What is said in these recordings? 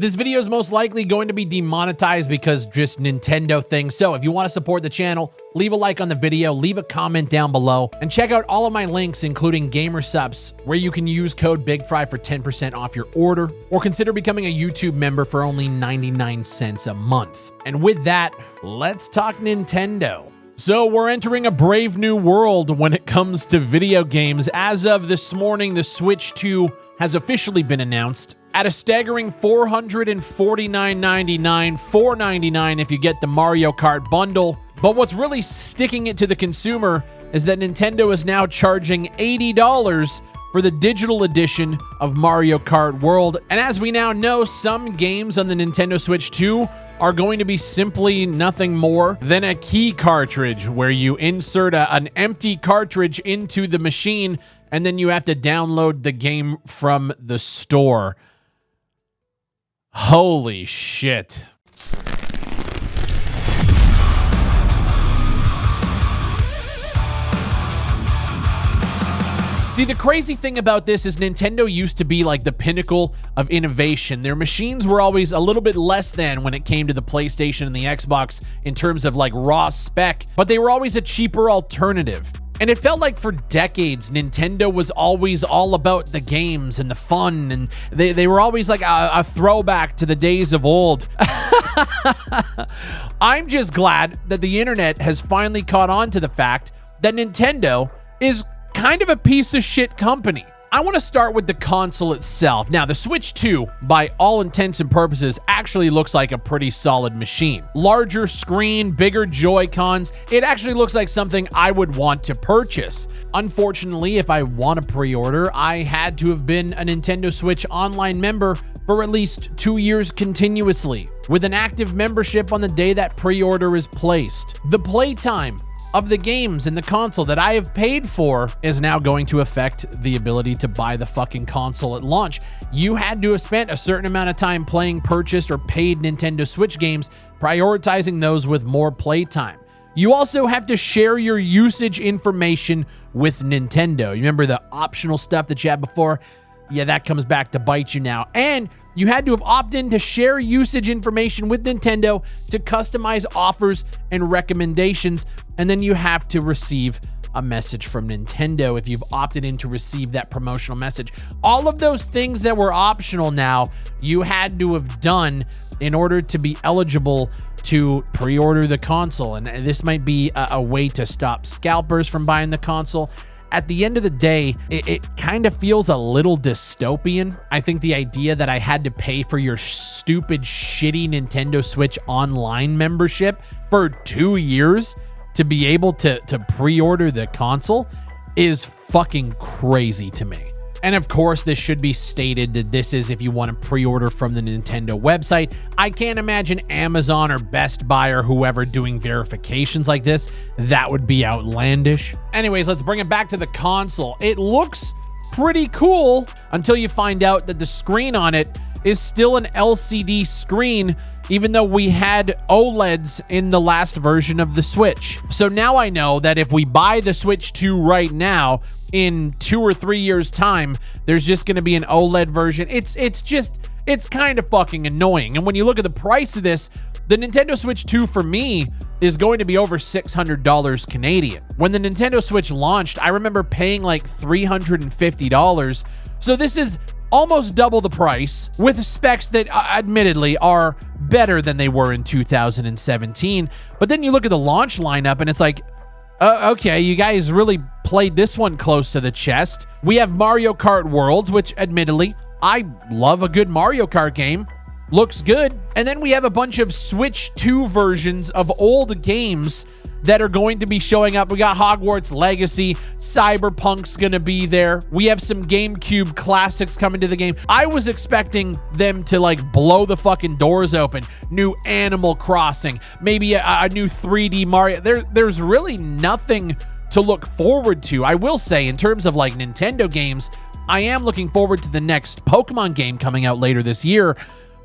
This video is most likely going to be demonetized because just Nintendo things. So if you want to support the channel, leave a like on the video, leave a comment down below, and check out all of my links, including Gamer Subs, where you can use code BigFry for 10% off your order, or consider becoming a YouTube member for only 99 cents a month. And with that, let's talk Nintendo. So we're entering a brave new world when it comes to video games. As of this morning, the Switch 2 has officially been announced at a staggering $449.99, $499 if you get the Mario Kart bundle. But what's really sticking it to the consumer is that Nintendo is now charging $80 for the digital edition of Mario Kart World. And as we now know, some games on the Nintendo Switch 2 are going to be simply nothing more than a key cartridge, where you insert an empty cartridge into the machine and then you have to download the game from the store. Holy shit. See, the crazy thing about this is Nintendo used to be like the pinnacle of innovation. Their machines were always a little bit less than when it came to the PlayStation and the Xbox in terms of like raw spec, but they were always a cheaper alternative. And it felt like for decades, Nintendo was always all about the games and the fun, and they were always like a throwback to the days of old. I'm just glad that the internet has finally caught on to the fact that Nintendo is kind of a piece of shit company. I want to start with the console itself. Now, the Switch 2, by all intents and purposes, actually looks like a pretty solid machine. Larger screen, bigger Joy-Cons. It actually looks like something I would want to purchase. Unfortunately, if I want to pre-order, I had to have been a Nintendo Switch Online member for at least 2 years continuously, with an active membership on the day that pre-order is placed. The playtime of the games in the console that I have paid for is now going to affect the ability to buy the fucking console at launch. You had to have spent a certain amount of time playing purchased or paid Nintendo Switch games, prioritizing those with more playtime. You also have to share your usage information with Nintendo. You remember the optional stuff that you had before? Yeah, that comes back to bite you now. And you had to have opted in to share usage information with Nintendo to customize offers and recommendations. And then you have to receive a message from Nintendo if you've opted in to receive that promotional message. All of those things that were optional now, you had to have done in order to be eligible to pre-order the console. And this might be a way to stop scalpers from buying the console. At the end of the day, it kind of feels a little dystopian. I think the idea that I had to pay for your stupid, shitty Nintendo Switch Online membership for 2 years to be able to pre-order the console is fucking crazy to me. And of course, this should be stated that this is if you want to pre-order from the Nintendo website. I can't imagine Amazon or Best Buy or whoever doing verifications like this. That would be outlandish. Anyways, let's bring it back to the console. It looks pretty cool until you find out that the screen on it is still an LCD screen, even though we had OLEDs in the last version of the Switch. So now I know that if we buy the Switch 2 right now, in 2 or 3 years time, there's just going to be an OLED version. It's kind of fucking annoying. And when you look at the price of this, the Nintendo Switch 2 for me is going to be over $600 Canadian. When the Nintendo Switch launched, I remember paying like $350. So this is almost double the price with specs that admittedly are better than they were in 2017. But then you look at the launch lineup and it's like, okay, you guys really played this one close to the chest. We have Mario Kart Worlds, which admittedly, I love a good Mario Kart game. Looks good. And then we have a bunch of Switch 2 versions of old games that are going to be showing up. We got Hogwarts Legacy, Cyberpunk's gonna be there. We have some GameCube classics coming to the game. I was expecting them to like blow the fucking doors open. New Animal Crossing, maybe a new 3D Mario. There's really nothing to look forward to. I will say, in terms of like Nintendo games, I am looking forward to the next Pokemon game coming out later this year.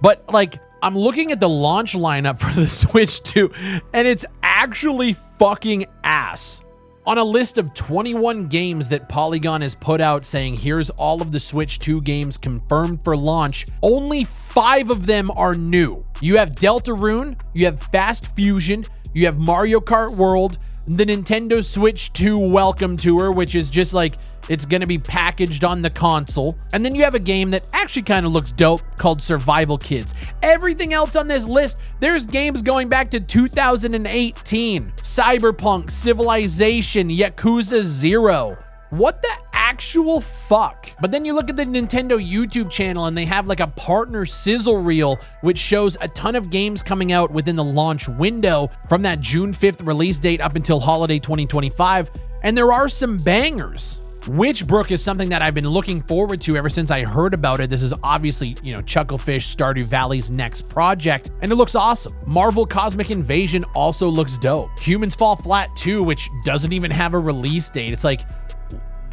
But like, I'm looking at the launch lineup for the Switch 2, and it's actually fucking ass. On a list of 21 games that Polygon has put out saying here's all of the Switch 2 games confirmed for launch, only 5 of them are new. You have Deltarune, you have Fast Fusion, you have Mario Kart World, the Nintendo Switch 2 Welcome Tour, which is just like, it's gonna be packaged on the console. And then you have a game that actually kind of looks dope called Survival Kids. Everything else on this list, there's games going back to 2018. Cyberpunk, Civilization, Yakuza 0. What the actual fuck? But then you look at the Nintendo YouTube channel and they have like a partner sizzle reel, which shows a ton of games coming out within the launch window from that June 5th release date up until holiday 2025. And there are some bangers. Witchbrook is something that I've been looking forward to ever since I heard about it. This is obviously, Chucklefish Stardew Valley's next project, and it looks awesome. Marvel Cosmic Invasion also looks dope. Humans Fall Flat 2, which doesn't even have a release date. It's like,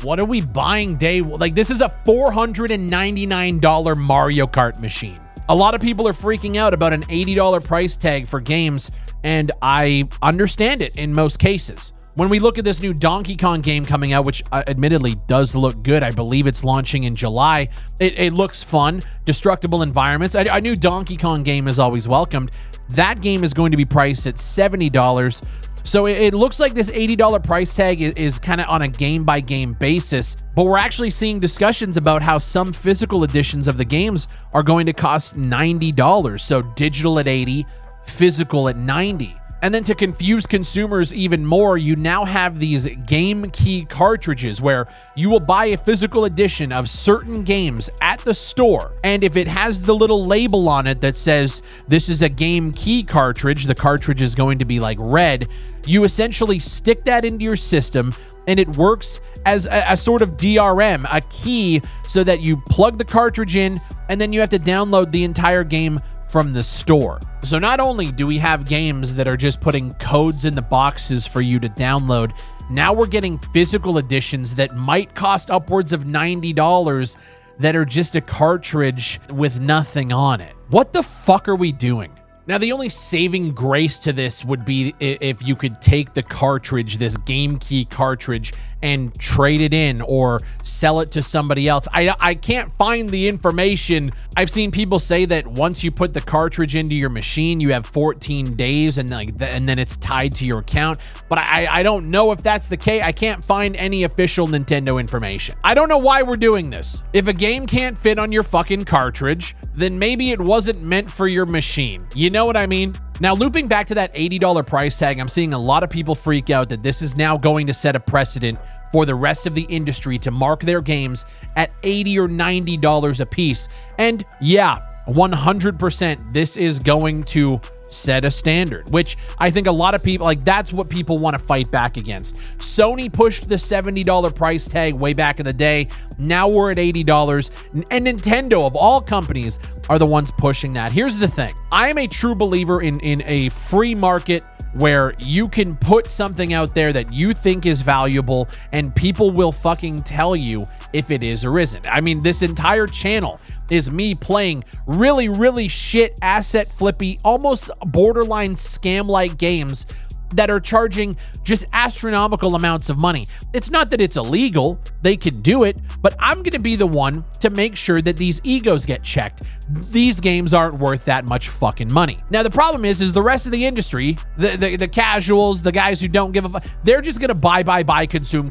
what are we buying day? Like, this is a $499 Mario Kart machine. A lot of people are freaking out about an $80 price tag for games, and I understand it in most cases. When we look at this new Donkey Kong game coming out, which admittedly does look good, I believe it's launching in July. It looks fun, destructible environments. A new Donkey Kong game is always welcomed. That game is going to be priced at $70. So it looks like this $80 price tag is kind of on a game-by-game basis, but we're actually seeing discussions about how some physical editions of the games are going to cost $90. So digital at $80, physical at $90. And then to confuse consumers even more, you now have these game key cartridges where you will buy a physical edition of certain games at the store. And if it has the little label on it that says this is a game key cartridge, the cartridge is going to be like red, you essentially stick that into your system and it works as a sort of DRM, a key, so that you plug the cartridge in and then you have to download the entire game from the store. So not only do we have games that are just putting codes in the boxes for you to download, now we're getting physical editions that might cost upwards of $90 that are just a cartridge with nothing on it. What the fuck are we doing? Now, the only saving grace to this would be if you could take the cartridge, this game key cartridge, and trade it in or sell it to somebody else. I can't find the information. I've seen people say that once you put the cartridge into your machine, you have 14 days and then it's tied to your account. But I don't know if that's the case. I can't find any official Nintendo information. I don't know why we're doing this. If a game can't fit on your fucking cartridge, then maybe it wasn't meant for your machine. You know what I mean? Now, looping back to that $80 price tag, I'm seeing a lot of people freak out that this is now going to set a precedent for the rest of the industry to mark their games at $80 or $90 a piece. And yeah, 100% this is going to set a standard, which I think a lot of people, like, that's what people want to fight back against. Sony pushed the $70 price tag way back in the day. Now we're at $80, and Nintendo, of all companies, are the ones pushing that. Here's the thing. I am a true believer in a free market where you can put something out there that you think is valuable and people will fucking tell you if it is or isn't. I mean, this entire channel is me playing really, really shit asset flippy, almost borderline scam-like games that are charging just astronomical amounts of money. It's not that it's illegal, they can do it, but I'm going to be the one to make sure that these egos get checked. These games aren't worth that much fucking money. Now, the problem is the rest of the industry, the casuals, the guys who don't give a fuck, they're just going to buy, consume,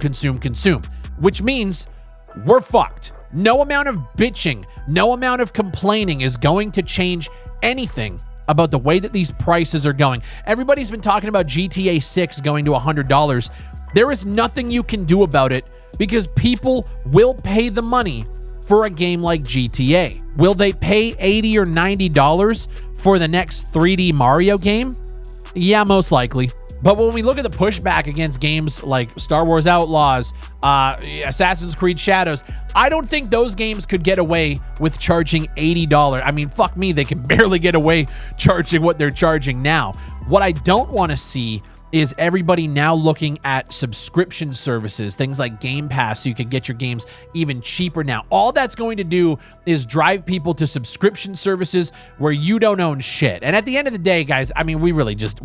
which means we're fucked. No amount of bitching, no amount of complaining is going to change anything about the way that these prices are going. Everybody's been talking about GTA 6 going to $100. There is nothing you can do about it because people will pay the money for a game like GTA. Will they pay $80 or $90 for the next 3D Mario game? Yeah, most likely. But when we look at the pushback against games like Star Wars Outlaws, Assassin's Creed Shadows, I don't think those games could get away with charging $80. I mean, fuck me, they can barely get away charging what they're charging now. What I don't want to see is everybody now looking at subscription services, things like Game Pass, so you can get your games even cheaper now. All that's going to do is drive people to subscription services where you don't own shit. And at the end of the day, guys, I mean, we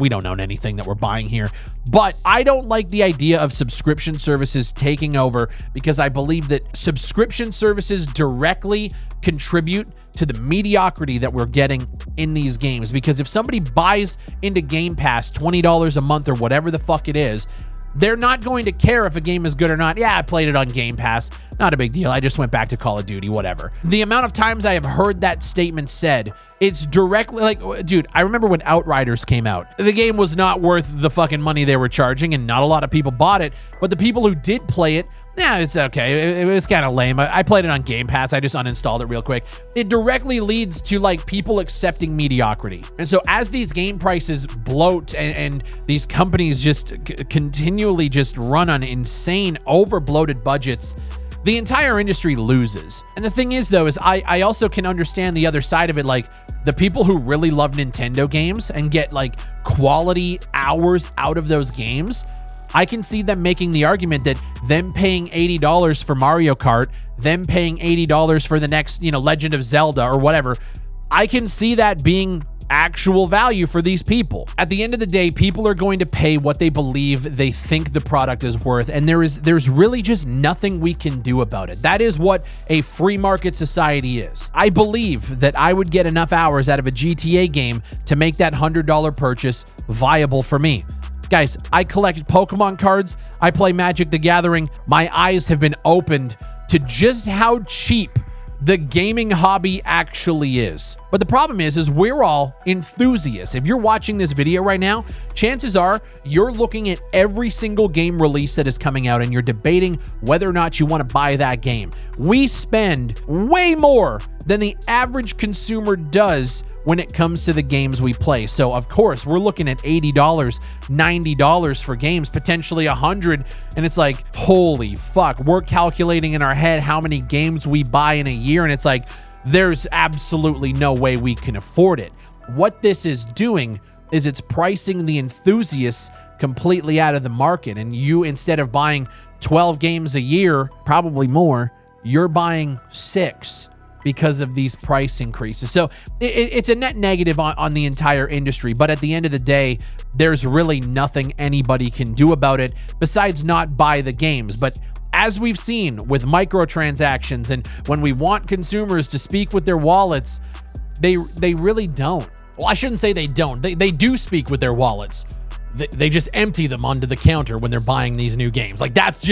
don't own anything that we're buying here. But I don't like the idea of subscription services taking over, because I believe that subscription services directly contribute to the mediocrity that we're getting in these games. Because if somebody buys into Game Pass $20 a month or whatever the fuck it is, they're not going to care if a game is good or not. Yeah, I played it on Game Pass. Not a big deal. I just went back to Call of Duty, whatever. The amount of times I have heard that statement said, it's directly like, dude, I remember when Outriders came out. The game was not worth the fucking money they were charging, and not a lot of people bought it. But the people who did play it, yeah, it's okay. It was kind of lame. I played it on Game Pass. I just uninstalled it real quick. It directly leads to like people accepting mediocrity. And so as these game prices bloat and these companies just continually just run on insane over-bloated budgets, the entire industry loses. And the thing is, though, is I also can understand the other side of it. Like, the people who really love Nintendo games and get like quality hours out of those games, I can see them making the argument that them paying $80 for Mario Kart, them paying $80 for the next, Legend of Zelda or whatever, I can see that being actual value for these people. At the end of the day, people are going to pay what they believe they think the product is worth, and there's really just nothing we can do about it. That is what a free market society is. I believe that I would get enough hours out of a GTA game to make that $100 purchase viable for me. Guys, I collect Pokemon cards. I play Magic the Gathering. My eyes have been opened to just how cheap the gaming hobby actually is. But the problem is we're all enthusiasts. If you're watching this video right now, chances are you're looking at every single game release that is coming out and you're debating whether or not you want to buy that game. We spend way more than the average consumer does when it comes to the games we play. So of course, we're looking at $80, $90 for games, potentially $100. And it's like, holy fuck, we're calculating in our head how many games we buy in a year. And it's like, there's absolutely no way we can afford it. What this is doing is it's pricing the enthusiasts completely out of the market. And you, instead of buying 12 games a year, probably more, you're buying 6. Because of these price increases. So it's a net negative on the entire industry. But at the end of the day, there's really nothing anybody can do about it besides not buy the games. But as we've seen with microtransactions, and when we want consumers to speak with their wallets, they really don't. Well, I shouldn't say they don't. They do speak with their wallets. They just empty them onto the counter when they're buying these new games. Like, that's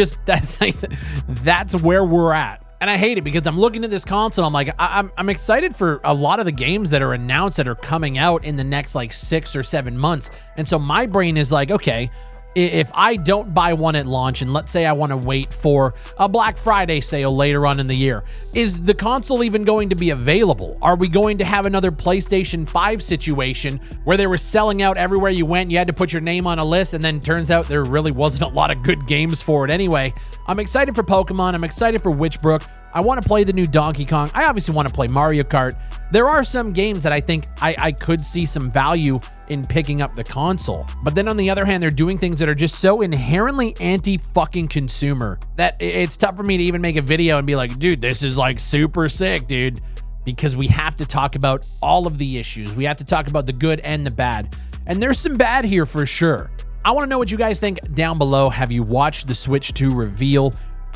where we're at. And I hate it, because I'm looking at this console, I'm like, I'm excited for a lot of the games that are announced that are coming out in the next like 6 or 7 months. And so my brain is like, okay, if I don't buy one at launch, and let's say I want to wait for a Black Friday sale later on in the year, is the console even going to be available? Are we going to have another PlayStation 5 situation where they were selling out everywhere you went, you had to put your name on a list, and then turns out there really wasn't a lot of good games for it anyway? I'm excited for Pokemon. I'm excited for Witchbrook. I want to play the new Donkey Kong. I obviously want to play Mario Kart. There are some games that I think I could see some value in picking up the console. But then on the other hand, they're doing things that are just so inherently anti-fucking consumer that it's tough for me to even make a video and be like, dude, this is like super sick, dude. Because we have to talk about all of the issues. We have to talk about the good and the bad. And there's some bad here for sure. I want to know what you guys think down below. Have you watched the Switch 2 reveal?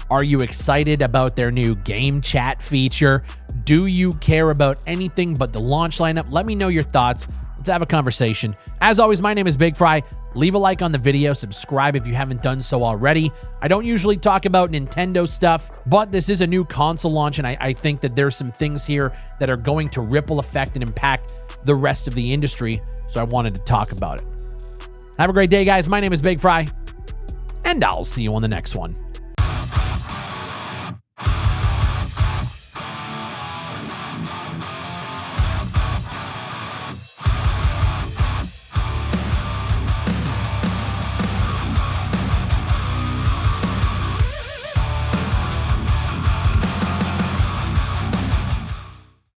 Are you excited about their new game chat feature? Do you care about anything but the launch lineup? Let me know your thoughts. Let's have a conversation. As always, my name is Big Fry. Leave a like on the video. Subscribe if you haven't done so already. I don't usually talk about Nintendo stuff, but this is a new console launch, and I think that there's some things here that are going to ripple effect and impact the rest of the industry, so I wanted to talk about it. Have a great day, guys. My name is Big Fry, and I'll see you on the next one.